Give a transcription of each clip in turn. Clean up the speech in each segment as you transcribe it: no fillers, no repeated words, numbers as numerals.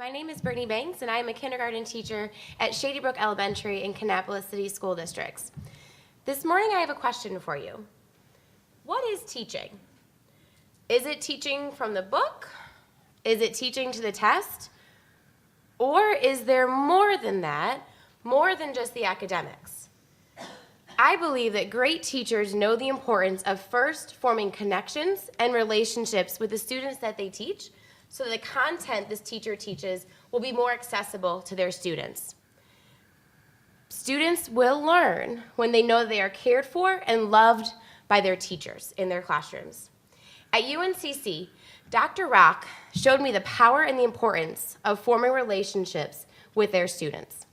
My name is Brittany Banks, and I am a kindergarten teacher at Shady Brook Elementary in Kannapolis City School Districts. This morning I have a question for you. What is teaching? Is it teaching from the book? Is it teaching to the test? Or is there more than that, more than just the academics? I believe that great teachers know the importance of first forming connections and relationships with the students that they teach, so that the content this teacher teaches will be more accessible to their students. Students will learn when they know that they are cared for and loved by their teachers in their classrooms. At UNCC, Dr. Rock showed me the power and the importance of forming relationships with their students.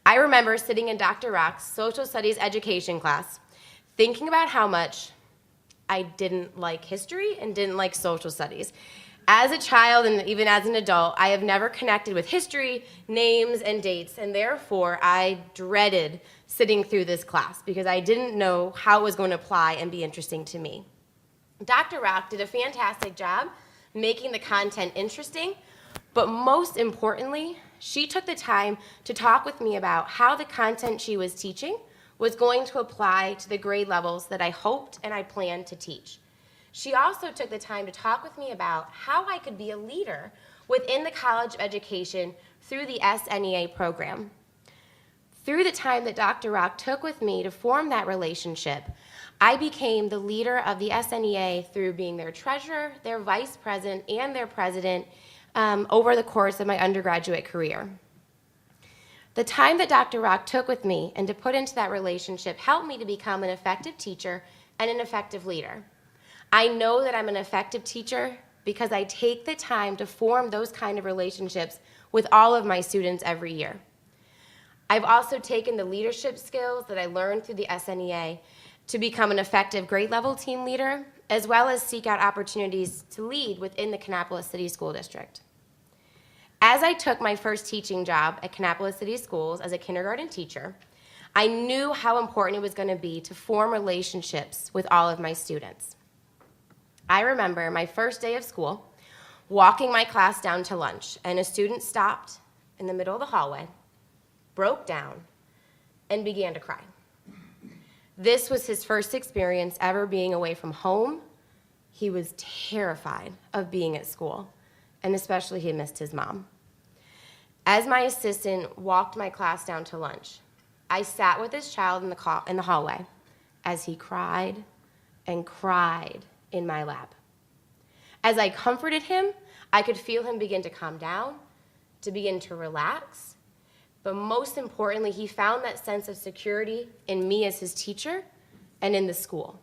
I remember sitting in Dr. Rock's social studies education class, thinking about how much I didn't like history and didn't like social studies. As a child and even as an adult, I have never connected with history, names, and dates, and therefore I dreaded sitting through this class because I didn't know how it was going to apply and be interesting to me. Dr. Rock did a fantastic job making the content interesting, but most importantly, she took the time to talk with me about how the content she was teaching was going to apply to the grade levels that I hoped and I planned to teach. She also took the time to talk with me about how I could be a leader within the college of education through the SNEA program. Through the time that Dr. Rock took with me to form that relationship, I became the leader of the SNEA through being their treasurer, their vice president, and their president over the course of my undergraduate career. The time that Dr. Rock took with me and to put into that relationship helped me to become an effective teacher and an effective leader. I know that I'm an effective teacher because I take the time to form those kind of relationships with all of my students every year. I've also taken the leadership skills that I learned through the SNEA to become an effective grade level team leader, as well as seek out opportunities to lead within the Kannapolis City School District. As I took my first teaching job at Kannapolis City Schools as a kindergarten teacher, I knew how important it was going to be to form relationships with all of my students. I remember my first day of school, walking my class down to lunch, and a student stopped in the middle of the hallway, broke down, and began to cry. This was his first experience ever being away from home. He was terrified of being at school, and especially he missed his mom. As my assistant walked my class down to lunch, I sat with this child in the hallway as he cried and cried in my lap. As I comforted him, I could feel him begin to calm down, to begin to relax, but most importantly, he found that sense of security in me as his teacher and in the school.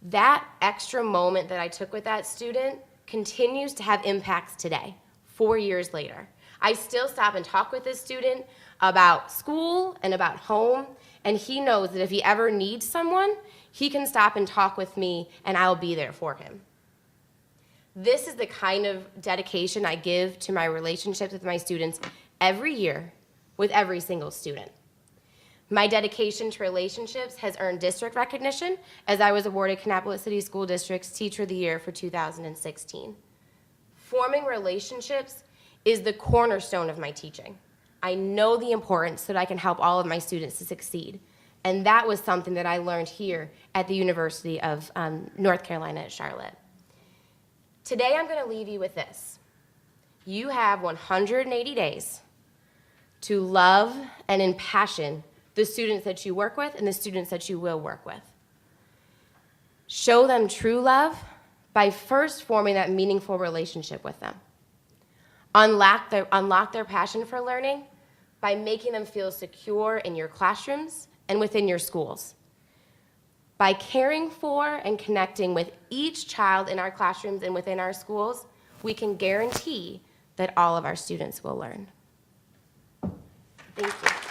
That extra moment that I took with that student continues to have impacts today, 4 years later. I still stop and talk with this student about school and about home, and he knows that if he ever needs someone, he can stop and talk with me, and I'll be there for him. This is the kind of dedication I give to my relationships with my students every year with every single student. My dedication to relationships has earned district recognition as I was awarded Kannapolis City School District's Teacher of the Year for 2016. Forming relationships is the cornerstone of my teaching. I know the importance so that I can help all of my students to succeed. And that was something that I learned here at the University of North Carolina at Charlotte. Today I'm going to leave you with this. You have 180 days to love and impassion the students that you work with and the students that you will work with. Show them true love by first forming that meaningful relationship with them. Unlock their passion for learning by making them feel secure in your classrooms and within your schools. By caring for and connecting with each child in our classrooms and within our schools, we can guarantee that all of our students will learn. Thank you.